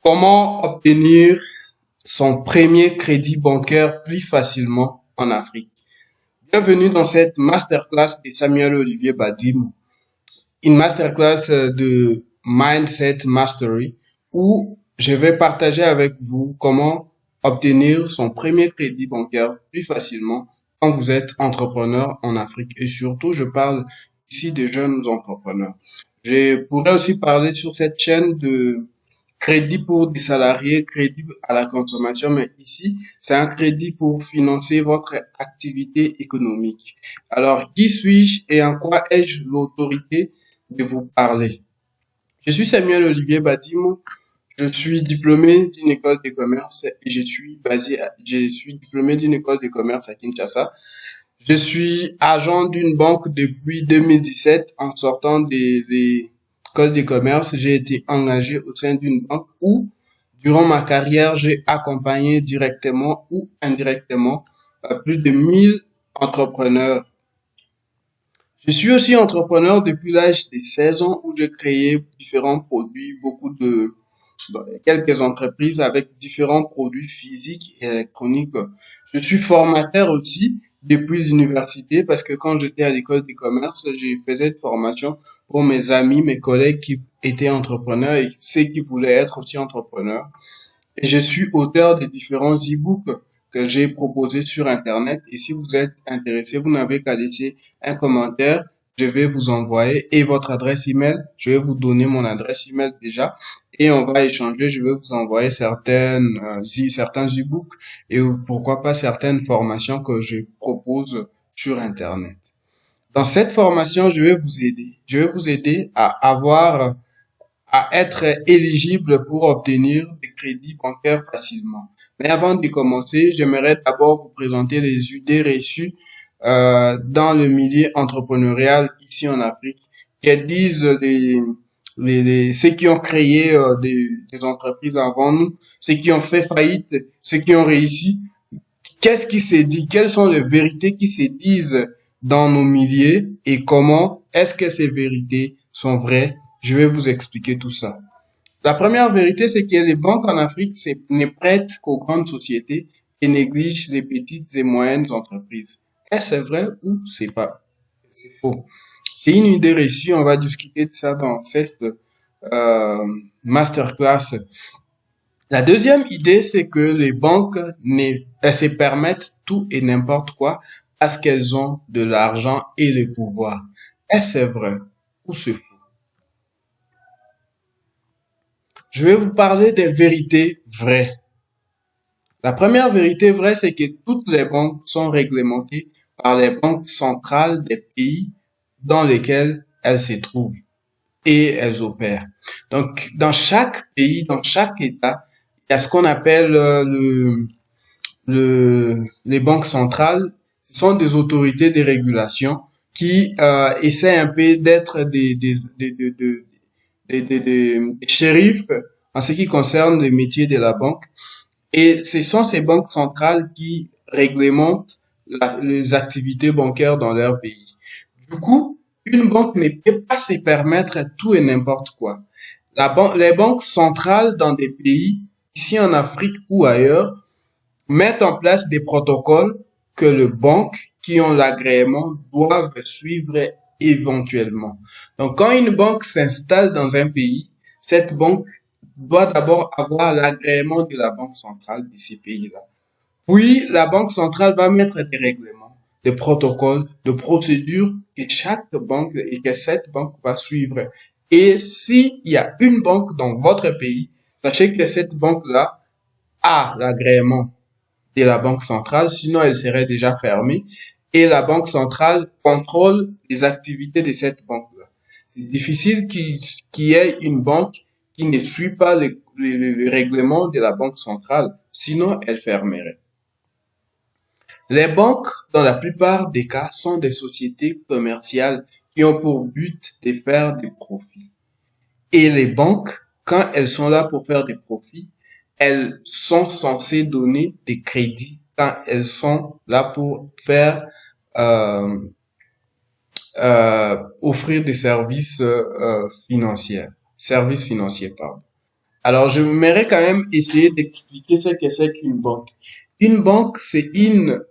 Comment obtenir son premier crédit bancaire plus facilement en Afrique? Bienvenue dans cette masterclass de Samuel Olivier Badim, une masterclass de Mindset Mastery où je vais partager avec vous comment obtenir son premier crédit bancaire plus facilement quand vous êtes entrepreneur en Afrique. Et surtout, je parle ici des jeunes entrepreneurs. Je pourrais aussi parler sur cette chaîne de crédit pour des salariés, crédit à la consommation, mais ici, c'est un crédit pour financer votre activité économique. Alors, qui suis-je et en quoi ai-je l'autorité de vous parler? Je suis Samuel Olivier Badimo. Je suis diplômé d'une école de commerce et je suis diplômé d'une école de commerce à Kinshasa. Je suis agent d'une banque depuis 2017 en sortant des écoles de commerce. J'ai été engagé au sein d'une banque où, durant ma carrière, j'ai accompagné directement ou indirectement plus de 1000 entrepreneurs. Je suis aussi entrepreneur depuis l'âge de 16 ans où j'ai créé différents produits, quelques entreprises avec différents produits physiques et électroniques. Je suis formateur aussi depuis l'université parce que quand j'étais à l'école de commerce, je faisais de formation pour mes amis, mes collègues qui étaient entrepreneurs et ceux qui voulaient être aussi entrepreneurs. Et je suis auteur de différents e-books que j'ai proposés sur Internet. Et si vous êtes intéressé, vous n'avez qu'à laisser un commentaire. Je vais vous envoyer et votre adresse email. Je vais vous donner mon adresse email déjà et on va échanger. Je vais vous envoyer certains e-books et pourquoi pas certaines formations que je propose sur Internet. Dans cette formation, je vais vous aider. Je vais vous aider à être éligible pour obtenir des crédits bancaires facilement. Mais avant de commencer, j'aimerais d'abord vous présenter les idées reçues dans le milieu entrepreneurial ici en Afrique, qui disent ceux qui ont créé des entreprises avant nous, ceux qui ont fait faillite, ceux qui ont réussi. Qu'est-ce qui se dit? Quelles sont les vérités qui se disent dans nos milieux et comment est-ce que ces vérités sont vraies? Je vais vous expliquer tout ça. La première vérité, c'est que les banques en Afrique ne prêtent qu'aux grandes sociétés et négligent les petites et moyennes entreprises. Est-ce vrai ou c'est faux? C'est une idée reçue. On va discuter de ça dans cette masterclass. La deuxième idée, c'est que les banques elles se permettent tout et n'importe quoi parce qu'elles ont de l'argent et le pouvoir. Est-ce vrai ou c'est faux? Je vais vous parler des vérités vraies. La première vérité vraie, c'est que toutes les banques sont réglementées par les banques centrales des pays dans lesquels elles se trouvent et elles opèrent. Donc, dans chaque pays, dans chaque État, il y a ce qu'on appelle les banques centrales. Ce sont des autorités de régulation qui essaient un peu d'être des shérifs en ce qui concerne le métier de la banque. Et ce sont ces banques centrales qui réglementent les activités bancaires dans leur pays. Du coup, une banque ne peut pas se permettre tout et n'importe quoi. Les banques centrales dans des pays, ici en Afrique ou ailleurs, mettent en place des protocoles que les banques qui ont l'agrément doivent suivre éventuellement. Donc, quand une banque s'installe dans un pays, cette banque doit d'abord avoir l'agrément de la banque centrale de ces pays-là. Puis, la banque centrale va mettre des règlements, des protocoles, des procédures que chaque banque et que cette banque va suivre. Et s'il y a une banque dans votre pays, sachez que cette banque-là a l'agrément de la banque centrale, sinon elle serait déjà fermée. Et la banque centrale contrôle les activités de cette banque-là. C'est difficile qu'il y ait une banque qui ne suit pas les règlements de la banque centrale, sinon elle fermerait. Les banques, dans la plupart des cas, sont des sociétés commerciales qui ont pour but de faire des profits. Et les banques, quand elles sont là pour faire des profits, elles sont censées donner des crédits quand elles sont là pour faire euh, offrir des services financiers, pardon. Alors, je m'aimerais quand même essayer d'expliquer ce que c'est qu'une banque. Une banque, c'est une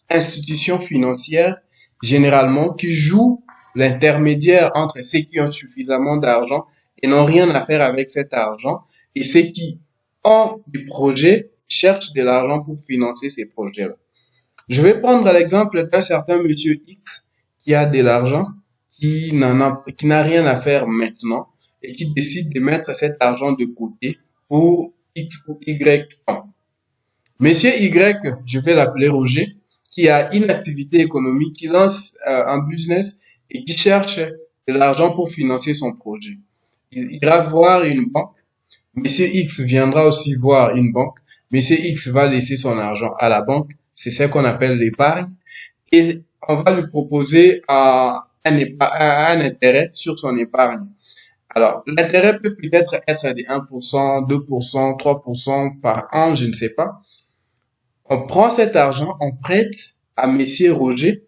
institution financière, généralement, qui joue l'intermédiaire entre ceux qui ont suffisamment d'argent et n'ont rien à faire avec cet argent et ceux qui ont des projets, cherchent de l'argent pour financer ces projets-là. Je vais prendre l'exemple d'un certain monsieur X qui a de l'argent, qui n'a rien à faire maintenant et qui décide de mettre cet argent de côté pour X ou Y temps. Monsieur Y, je vais l'appeler Roger, qui a une activité économique, qui lance un business et qui cherche de l'argent pour financer son projet. Il ira voir une banque. Monsieur X viendra aussi voir une banque. Monsieur X va laisser son argent à la banque. C'est ce qu'on appelle l'épargne. Et on va lui proposer un intérêt sur son épargne. Alors, l'intérêt peut peut-être être de 1%, 2%, 3% par an, je ne sais pas. On prend cet argent, on prête à Monsieur Roger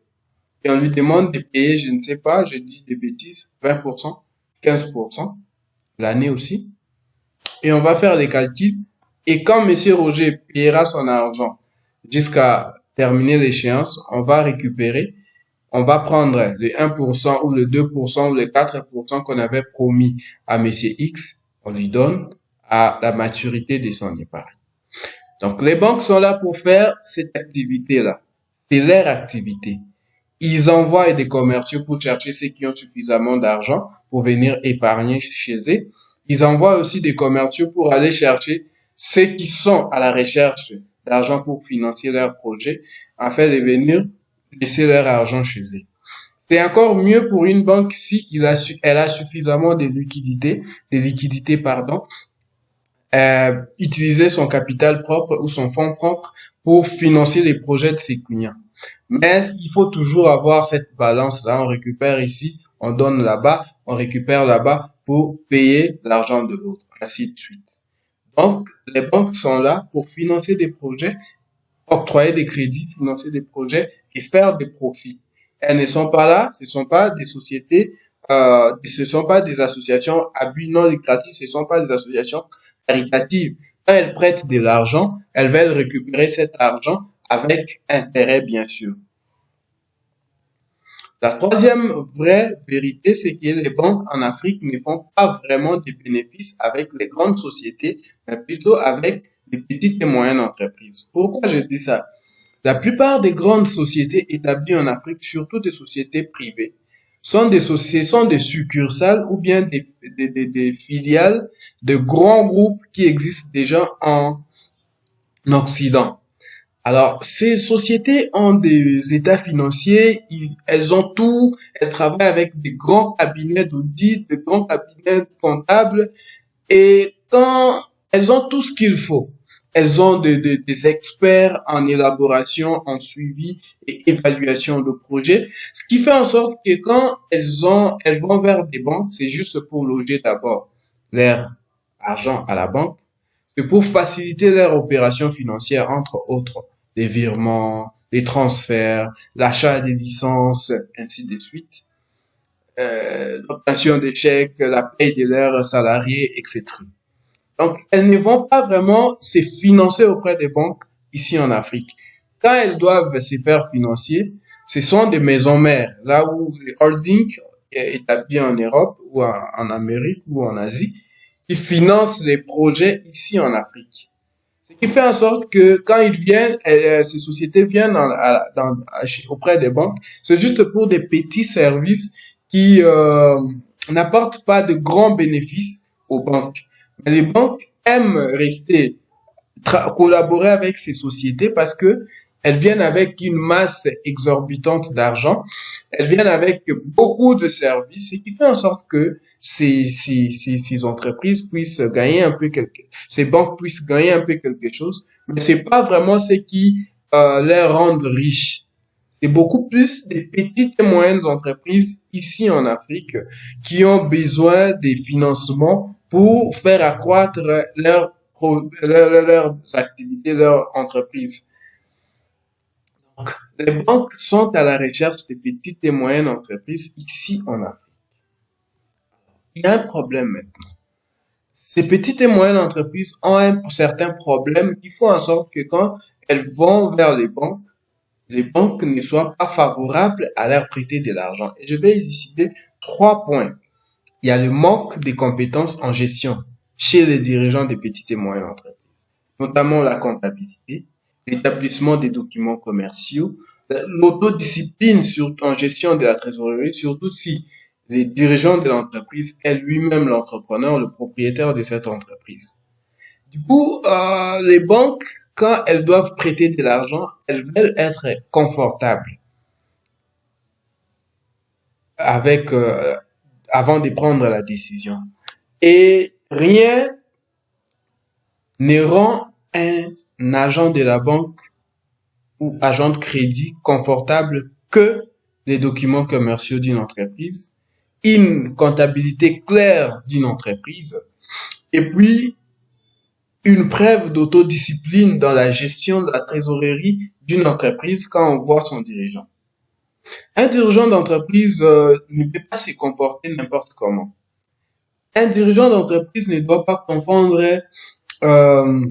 et on lui demande de payer, je ne sais pas, je dis des bêtises, 20%, 15%, l'année aussi. Et on va faire des calculs. Et quand Monsieur Roger paiera son argent jusqu'à terminer l'échéance, on va récupérer, on va prendre le 1% ou le 2% ou le 4% qu'on avait promis à Monsieur X, on lui donne à la maturité de son épargne. Donc, les banques sont là pour faire cette activité-là. C'est leur activité. Ils envoient des commerciaux pour chercher ceux qui ont suffisamment d'argent pour venir épargner chez eux. Ils envoient aussi des commerciaux pour aller chercher ceux qui sont à la recherche d'argent pour financer leur projet, afin de venir laisser leur argent chez eux. C'est encore mieux pour une banque si elle a suffisamment de liquidités, pardon, utiliser son capital propre ou son fonds propre pour financer les projets de ses clients. Mais il faut toujours avoir cette balance-là. On récupère ici, on donne là-bas, on récupère là-bas pour payer l'argent de l'autre, ainsi de suite. Donc, les banques sont là pour financer des projets, octroyer des crédits, financer des projets et faire des profits. Elles ne sont pas là, ce ne sont pas des sociétés, ce ne sont pas des associations à but non lucratif, ce ne sont pas des associations caritatives. Quand elles prêtent de l'argent, elles veulent récupérer cet argent avec intérêt, bien sûr. La troisième vraie vérité, c'est que les banques en Afrique ne font pas vraiment de bénéfices avec les grandes sociétés, mais plutôt avec les petites et moyennes entreprises. Pourquoi je dis ça? La plupart des grandes sociétés établies en Afrique, surtout des sociétés privées, sont des succursales ou bien des filiales de grands groupes qui existent déjà en Occident. Alors, ces sociétés ont des états financiers, elles ont tout, elles travaillent avec des grands cabinets d'audit, de grands cabinets comptables, et quand elles ont tout ce qu'il faut, elles ont des experts en élaboration, en suivi et évaluation de projets, ce qui fait en sorte que quand elles vont vers des banques, c'est juste pour loger d'abord leur argent à la banque, c'est pour faciliter leur opération financière, entre autres, les virements, les transferts, l'achat des licences, ainsi de suite, l'obtention des chèques, la paie de leurs salariés, etc. Donc, elles ne vont pas vraiment se financer auprès des banques ici en Afrique. Quand elles doivent se faire financer, ce sont des maisons mères, là où les holdings établis en Europe ou en Amérique ou en Asie, qui financent les projets ici en Afrique. Ce qui fait en sorte que quand ils viennent, ces sociétés viennent auprès des banques, c'est juste pour des petits services qui n'apportent pas de grands bénéfices aux banques. Mais les banques aiment rester collaborer avec ces sociétés parce que elles viennent avec une masse exorbitante d'argent, elles viennent avec beaucoup de services, ce qui fait en sorte que ces entreprises puissent gagner un peu ces banques puissent gagner un peu quelque chose, mais c'est pas vraiment ce qui les rendent riches. C'est beaucoup plus des petites et moyennes entreprises ici en Afrique qui ont besoin des financements pour faire accroître leurs activités, leurs entreprises. Donc, les banques sont à la recherche des petites et moyennes entreprises ici en Afrique. Il y a un problème maintenant. Ces petites et moyennes entreprises ont certains problèmes qui font en sorte que quand elles vont vers les banques ne soient pas favorables à leur prêter de l'argent. Et je vais élucider 3 points. Il y a le manque de compétences en gestion chez les dirigeants des petites et moyennes entreprises, notamment la comptabilité, l'établissement des documents commerciaux, l'autodiscipline en gestion de la trésorerie, surtout si les dirigeants de l'entreprise est lui-même l'entrepreneur, le propriétaire de cette entreprise. Du coup, les banques, quand elles doivent prêter de l'argent, elles veulent être confortables avec avant de prendre la décision. Et rien ne rend un agent de la banque ou agent de crédit confortable que les documents commerciaux d'une entreprise, une comptabilité claire d'une entreprise, et puis une preuve d'autodiscipline dans la gestion de la trésorerie d'une entreprise quand on voit son dirigeant. Un dirigeant d'entreprise ne peut pas se comporter n'importe comment. Un dirigeant d'entreprise ne doit pas confondre euh,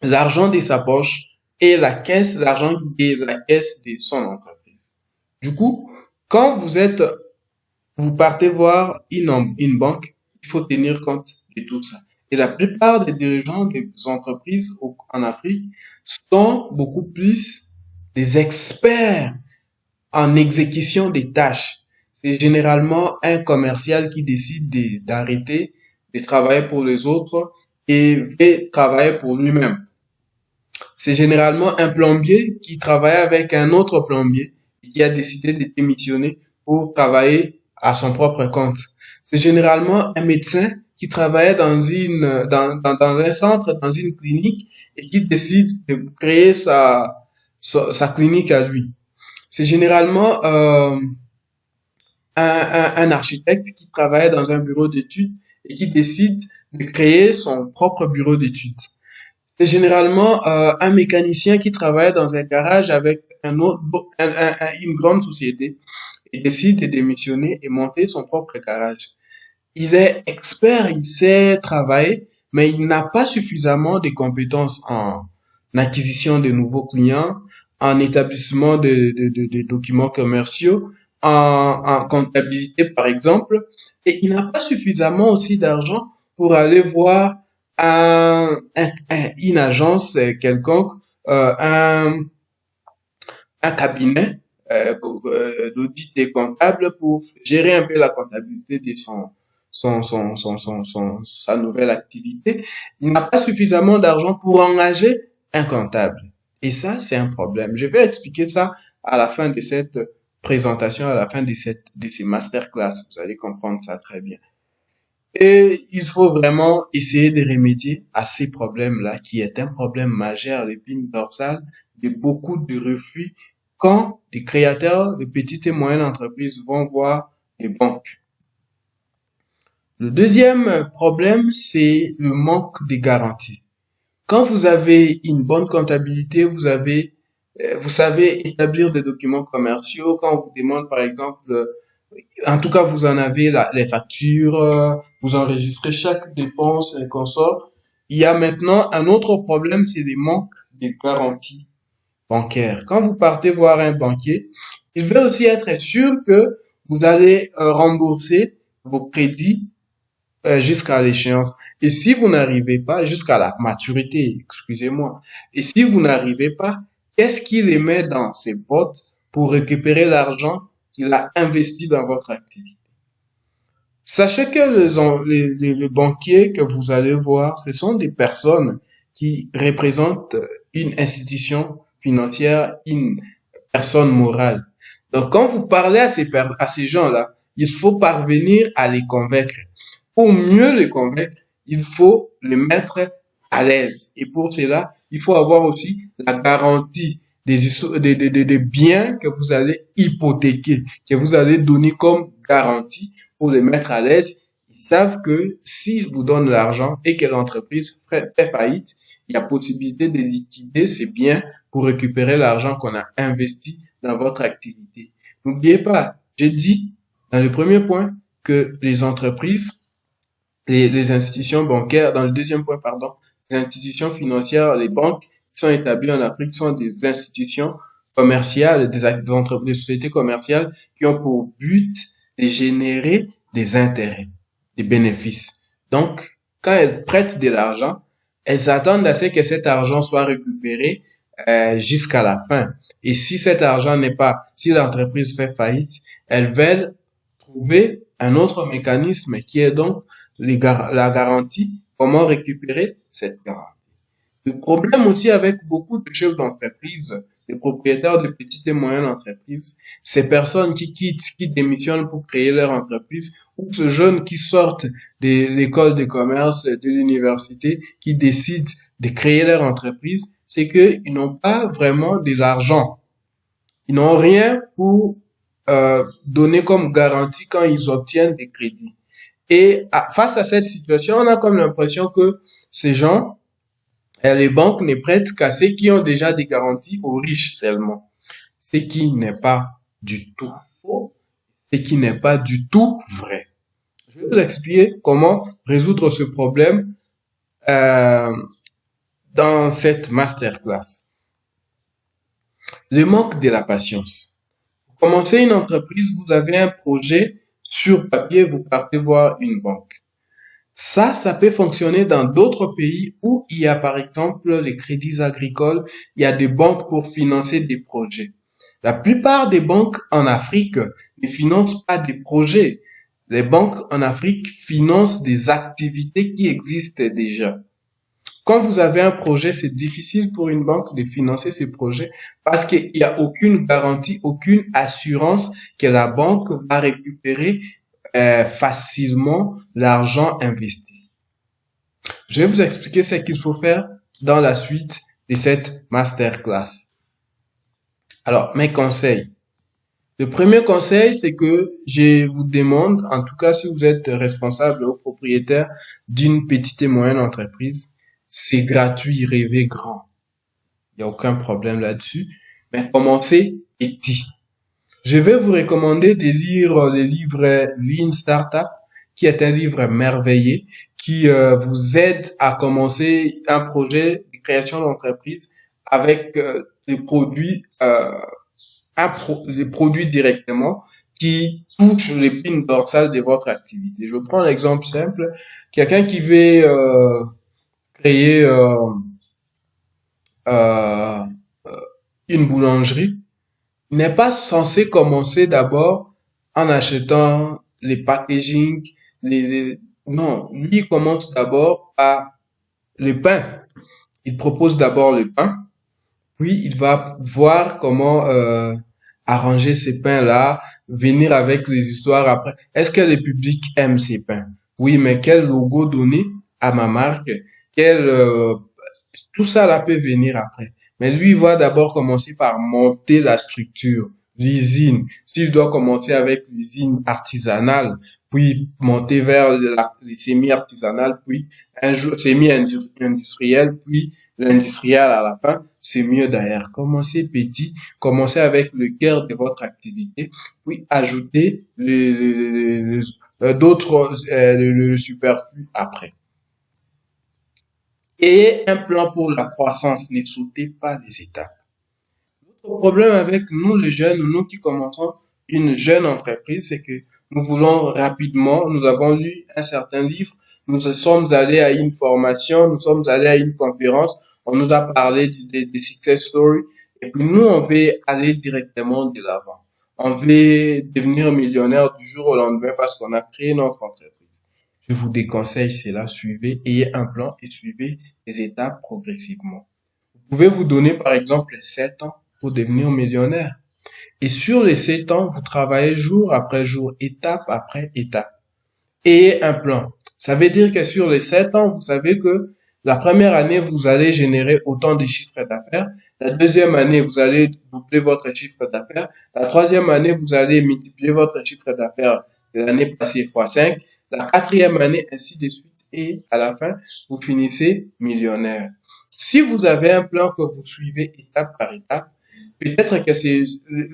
l'argent de sa poche et l'argent de la caisse de son entreprise. Du coup, quand vous partez voir une banque, il faut tenir compte de tout ça. Et la plupart des dirigeants des entreprises en Afrique sont beaucoup plus des experts en exécution des tâches. C'est généralement un commercial qui décide d'arrêter de travailler pour les autres et veut travailler pour lui-même. C'est généralement un plombier qui travaille avec un autre plombier et qui a décidé de démissionner pour travailler à son propre compte. C'est généralement un médecin qui travaillait dans un centre, dans une clinique et qui décide de créer sa clinique à lui. C'est généralement un architecte qui travaille dans un bureau d'études et qui décide de créer son propre bureau d'études. C'est généralement un mécanicien qui travaille dans un garage avec une grande société et décide de démissionner et monter son propre garage. Il est expert, il sait travailler, mais il n'a pas suffisamment de compétences en acquisition de nouveaux clients, en établissement de documents commerciaux, en comptabilité par exemple, et il n'a pas suffisamment aussi d'argent pour aller voir une agence quelconque, un cabinet d'audit et comptable pour gérer un peu la comptabilité de sa nouvelle activité. Il n'a pas suffisamment d'argent pour engager un comptable. Et ça, c'est un problème. Je vais expliquer ça à la fin de cette présentation, à la fin de ces masterclass. Vous allez comprendre ça très bien. Et il faut vraiment essayer de remédier à ces problèmes-là, qui est un problème majeur, l'épine dorsale de beaucoup de refus quand des créateurs de petites et moyennes entreprises vont voir les banques. Le deuxième problème, c'est le manque de garantie. Quand vous avez une bonne comptabilité, vous savez établir des documents commerciaux. Quand on vous demande, par exemple, en tout cas, vous en avez les factures, vous enregistrez chaque dépense et consort. Il y a maintenant un autre problème, c'est le manque de garantie bancaire. Quand vous partez voir un banquier, il veut aussi être sûr que vous allez rembourser vos crédits jusqu'à l'échéance. Et si vous n'arrivez pas, jusqu'à la maturité, excusez-moi, et si vous n'arrivez pas, qu'est-ce qui les met dans ses bottes pour récupérer l'argent qu'il a investi dans votre activité? Sachez que les banquiers que vous allez voir, ce sont des personnes qui représentent une institution financière, une personne morale. Donc, quand vous parlez à ces gens-là, il faut parvenir à les convaincre. Pour mieux les convaincre, il faut les mettre à l'aise. Et pour cela, il faut avoir aussi la garantie des biens que vous allez hypothéquer, que vous allez donner comme garantie pour les mettre à l'aise. Ils savent que s'ils vous donnent l'argent et que l'entreprise fait faillite, il y a possibilité de liquider ces biens pour récupérer l'argent qu'on a investi dans votre activité. N'oubliez pas, j'ai dit dans le premier point que les entreprises les institutions bancaires, dans le deuxième point, pardon, les institutions financières, les banques qui sont établies en Afrique sont des institutions commerciales, des entreprises, des sociétés commerciales qui ont pour but de générer des intérêts, des bénéfices. Donc, quand elles prêtent de l'argent, elles attendent à ce que cet argent soit récupéré jusqu'à la fin. Et si cet argent n'est pas, si l'entreprise fait faillite, elles veulent trouver un autre mécanisme qui est donc la garantie, comment récupérer cette garantie. Le problème aussi avec beaucoup de chefs d'entreprise, les propriétaires de petites et moyennes entreprises, ces personnes qui quittent, qui démissionnent pour créer leur entreprise, ou ces jeunes qui sortent de l'école de commerce, de l'université, qui décident de créer leur entreprise, c'est qu'ils n'ont pas vraiment de l'argent. Ils n'ont rien pour donner comme garantie quand ils obtiennent des crédits. Et face à cette situation, on a comme l'impression que ces gens, les banques ne prêtent qu'à ceux qui ont déjà des garanties aux riches seulement. Ce qui n'est pas du tout faux, ce qui n'est pas du tout vrai. Je vais vous expliquer comment résoudre ce problème euh, dans cette masterclass. Le manque de la patience. Pour commencer une entreprise, vous avez un projet sur papier, vous partez voir une banque. Ça peut fonctionner dans d'autres pays où il y a par exemple les crédits agricoles, il y a des banques pour financer des projets. La plupart des banques en Afrique ne financent pas des projets. Les banques en Afrique financent des activités qui existent déjà. Quand vous avez un projet, c'est difficile pour une banque de financer ces projets parce qu'il n'y a aucune garantie, aucune assurance que la banque va récupérer facilement l'argent investi. Je vais vous expliquer ce qu'il faut faire dans la suite de cette masterclass. Alors, mes conseils. Le premier conseil, c'est que je vous demande, en tout cas si vous êtes responsable ou propriétaire d'une petite et moyenne entreprise, c'est gratuit, rêvez grand. Il n'y a aucun problème là-dessus. Mais commencez petit. Je vais vous recommander des livres Lean Startup, qui est un livre merveilleux, qui vous aide à commencer un projet de création d'entreprise avec des produits directement qui touchent l'épine dorsale de votre activité. Je prends l'exemple simple. Quelqu'un qui veut créer euh, une boulangerie n'est pas censé commencer d'abord en achetant les packaging, non, lui il commence d'abord par le pain. Il propose d'abord le pain, puis il va voir comment arranger ces pains-là, venir avec les histoires après. Est-ce que le public aime ces pains? Oui, mais quel logo donner à ma marque? Quel tout ça là peut venir après. Mais lui, il va d'abord commencer par monter la structure, l'usine. S'il doit commencer avec l'usine artisanale, puis monter vers les semi-artisanales, puis un jour semi-industriel, puis l'industriel à la fin, c'est mieux d'ailleurs. Commencez petit, commencez avec le cœur de votre activité, puis ajoutez d'autres, le superflu après. Et un plan pour la croissance. Ne sautez pas les étapes. Le problème avec nous, les jeunes, ou nous qui commençons une jeune entreprise, c'est que nous voulons rapidement, nous avons lu un certain livre, nous sommes allés à une formation, nous sommes allés à une conférence, on nous a parlé des success stories, et puis nous, on veut aller directement de l'avant. On veut devenir millionnaire du jour au lendemain parce qu'on a créé notre entreprise. Je vous déconseille cela, suivez, ayez un plan et suivez les étapes progressivement. Vous pouvez vous donner par exemple 7 ans pour devenir millionnaire. Et sur les 7 ans, vous travaillez jour après jour, étape après étape. Et un plan. Ça veut dire que sur les 7 ans, vous savez que la première année, vous allez générer autant de chiffres d'affaires. La deuxième année, vous allez doubler votre chiffre d'affaires. La troisième année, vous allez multiplier votre chiffre d'affaires de l'année passée fois 5. La quatrième année, ainsi de suite. Et à la fin, vous finissez millionnaire. Si vous avez un plan que vous suivez étape par étape, peut-être que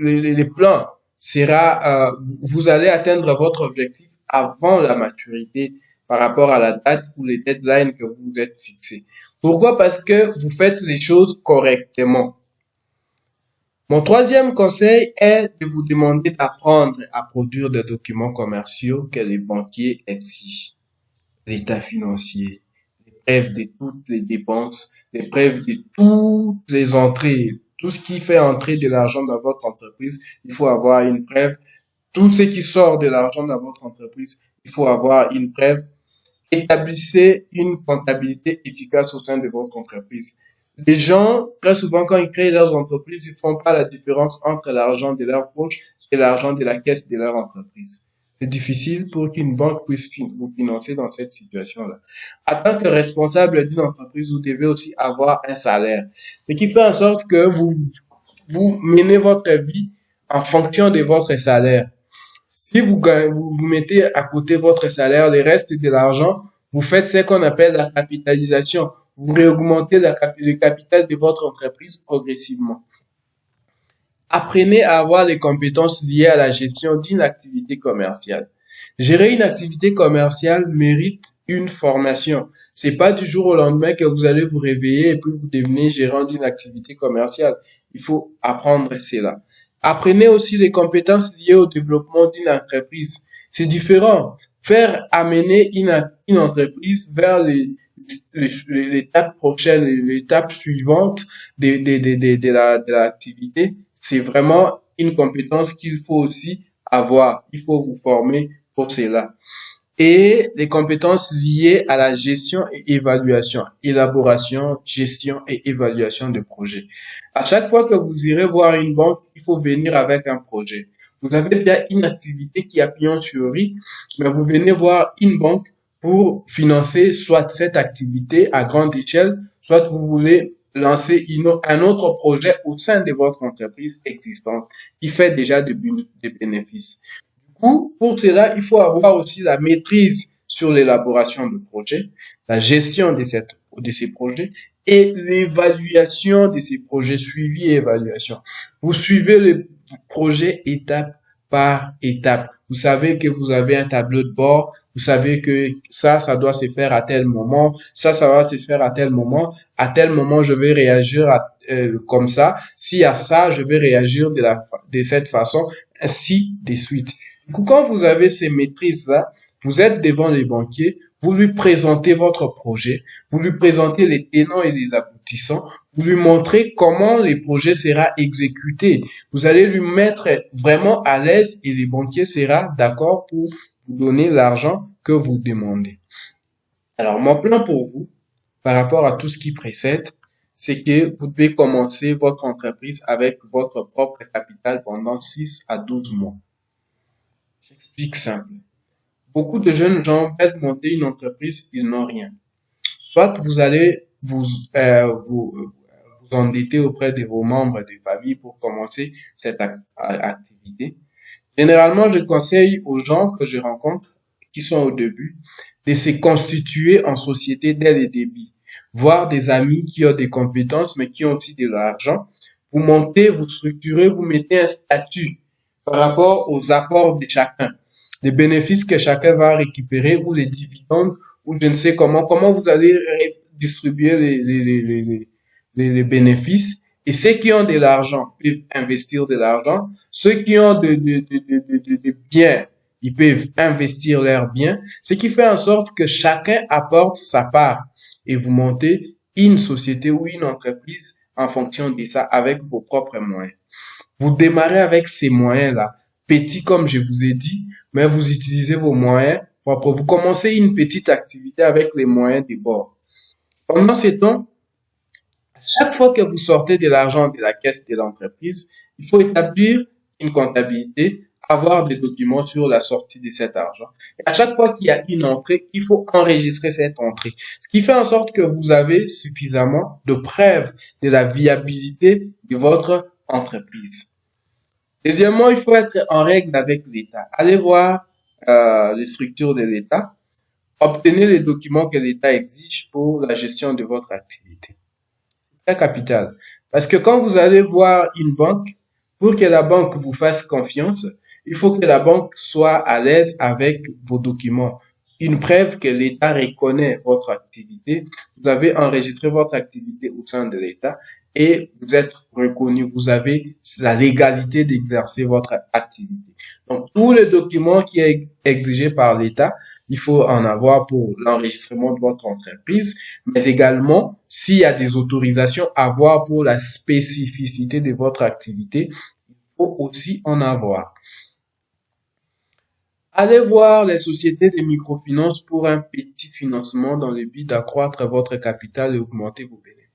les plans sera, vous allez atteindre votre objectif avant la maturité par rapport à la date ou les deadlines que vous vous êtes fixés. Pourquoi? Parce que vous faites les choses correctement. Mon troisième conseil est de vous demander d'apprendre à produire des documents commerciaux que les banquiers exigent. L'état financier, les preuves de toutes les dépenses, les preuves de toutes les entrées, tout ce qui fait entrer de l'argent dans votre entreprise, il faut avoir une preuve. Tout ce qui sort de l'argent dans votre entreprise, il faut avoir une preuve. Établissez une comptabilité efficace au sein de votre entreprise. Les gens, très souvent, quand ils créent leurs entreprises, ils font pas la différence entre l'argent de leur poche et l'argent de la caisse de leur entreprise. C'est difficile pour qu'une banque puisse vous financer dans cette situation-là. En tant que responsable d'une entreprise, vous devez aussi avoir un salaire. Ce qui fait en sorte que vous menez votre vie en fonction de votre salaire. Si vous mettez à côté votre salaire, le reste de l'argent, vous faites ce qu'on appelle la capitalisation. Vous réaugmentez le capital de votre entreprise progressivement. Apprenez à avoir les compétences liées à la gestion d'une activité commerciale. Gérer une activité commerciale mérite une formation. C'est pas du jour au lendemain que vous allez vous réveiller et puis vous devenez gérant d'une activité commerciale. Il faut apprendre cela. Apprenez aussi les compétences liées au développement d'une entreprise. C'est différent. Faire amener une entreprise vers l'étape prochaine, l'étape suivante de l'activité, c'est vraiment une compétence qu'il faut aussi avoir. Il faut vous former pour cela. Et les compétences liées à la gestion et évaluation, élaboration, gestion et évaluation de projets. À chaque fois que vous irez voir une banque, il faut venir avec un projet. Vous avez déjà une activité qui a pignon sur rue, mais vous venez voir une banque pour financer soit cette activité à grande échelle, soit vous voulez lancer un autre projet au sein de votre entreprise existante qui fait déjà des bénéfices. Pour cela, il faut avoir aussi la maîtrise sur l'élaboration de projets, la gestion de ces projets et l'évaluation de ces projets, suivi et évaluation. Vous suivez le projet étape par étape. Vous savez que vous avez un tableau de bord, vous savez que ça doit se faire à tel moment, ça va se faire à tel moment je vais réagir comme ça, si à ça, je vais réagir de cette façon, ainsi de suite. Du coup, quand vous avez ces maîtrises-là, vous êtes devant les banquiers, vous lui présentez votre projet, vous lui présentez les tenants et les aboutissants, vous lui montrez comment les projets sera exécuté. Vous allez lui mettre vraiment à l'aise et les banquiers sera d'accord pour vous donner l'argent que vous demandez. Alors, mon plan pour vous, par rapport à tout ce qui précède, c'est que vous devez commencer votre entreprise avec votre propre capital pendant 6 à 12 mois. J'explique simple. Beaucoup de jeunes gens veulent monter une entreprise, ils n'ont rien. Soit vous allez vous endetter auprès de vos membres de famille pour commencer cette activité. Généralement, je conseille aux gens que je rencontre qui sont au début de se constituer en société dès le début. Voir des amis qui ont des compétences mais qui ont aussi de l'argent. Vous montez, vous structurez, vous mettez un statut par rapport aux apports de chacun, les bénéfices que chacun va récupérer ou les dividendes ou je ne sais comment vous allez distribuer les bénéfices. Et ceux qui ont de l'argent peuvent investir de l'argent. Ceux qui ont de biens, ils peuvent investir leurs biens. Ce qui fait en sorte que chacun apporte sa part et vous montez une société ou une entreprise en fonction de ça avec vos propres moyens. Vous démarrez avec ces moyens-là, petits comme je vous ai dit, mais vous utilisez vos moyens propres. Vous commencez une petite activité avec les moyens de bord. Pendant ce temps, chaque fois que vous sortez de l'argent de la caisse de l'entreprise, il faut établir une comptabilité, avoir des documents sur la sortie de cet argent. Et à chaque fois qu'il y a une entrée, il faut enregistrer cette entrée. Ce qui fait en sorte que vous avez suffisamment de preuves de la viabilité de votre entreprise. Deuxièmement, il faut être en règle avec l'État. Allez voir les structures de l'État. Obtenez les documents que l'État exige pour la gestion de votre activité. Très capital. Parce que quand vous allez voir une banque, pour que la banque vous fasse confiance, il faut que la banque soit à l'aise avec vos documents. une preuve que l'État reconnaît votre activité. Vous avez enregistré votre activité au sein de l'État et vous êtes reconnu. Vous avez la légalité d'exercer votre activité. Donc, tous les documents qui est exigé par l'État, il faut en avoir pour l'enregistrement de votre entreprise, mais également, s'il y a des autorisations à avoir pour la spécificité de votre activité, il faut aussi en avoir. Allez voir les sociétés de microfinance pour un petit financement dans le but d'accroître votre capital et augmenter vos bénéfices.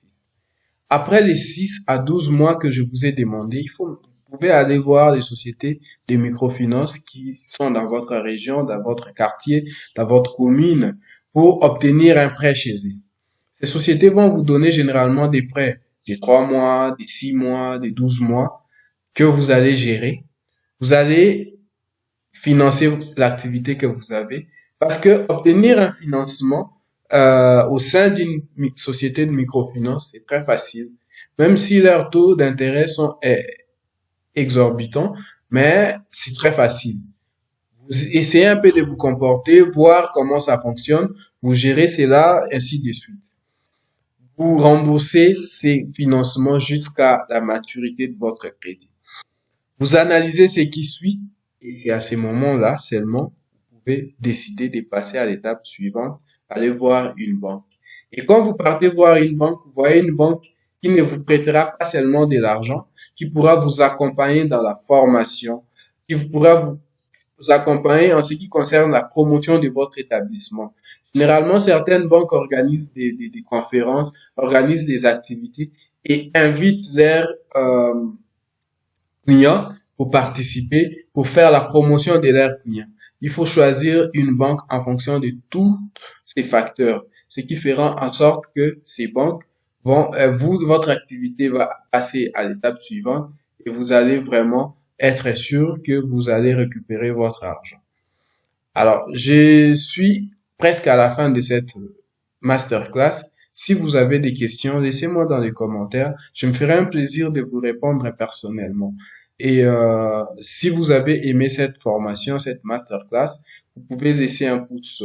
Après les 6 à 12 mois que je vous ai demandé, vous pouvez aller voir les sociétés de microfinance qui sont dans votre région, dans votre quartier, dans votre commune pour obtenir un prêt chez eux. Ces sociétés vont vous donner généralement des prêts de 3 mois, de 6 mois, de 12 mois que vous allez gérer. Vous allez financer l'activité que vous avez parce que obtenir un financement au sein d'une société de microfinance, c'est très facile, même si leurs taux d'intérêt sont exorbitants, mais c'est très facile. Vous essayez un peu de vous comporter, voir comment ça fonctionne, vous gérez cela, ainsi de suite. Vous remboursez ces financements jusqu'à la maturité de votre crédit. Vous analysez ce qui suit et c'est à ce moment-là seulement vous pouvez décider de passer à l'étape suivante, aller voir une banque. Et quand vous partez voir une banque, vous voyez une banque qui ne vous prêtera pas seulement de l'argent, qui pourra vous accompagner dans la formation, qui pourra vous accompagner en ce qui concerne la promotion de votre établissement. Généralement, certaines banques organisent des conférences, organisent des activités et invitent leurs clients pour participer, pour faire la promotion de leurs clients. Il faut choisir une banque en fonction de tous ces facteurs, ce qui fera en sorte que ces banques vont, votre activité va passer à l'étape suivante et vous allez vraiment être sûr que vous allez récupérer votre argent. Alors, je suis presque à la fin de cette masterclass. Si vous avez des questions, laissez-moi dans les commentaires. Je me ferai un plaisir de vous répondre personnellement. Et si vous avez aimé cette formation, cette masterclass, vous pouvez laisser un pouce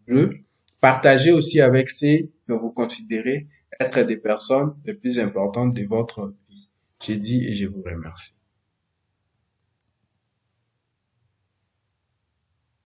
bleu. Partagez aussi avec ceux que vous considérez être des personnes les plus importantes de votre vie. J'ai dit et je vous remercie.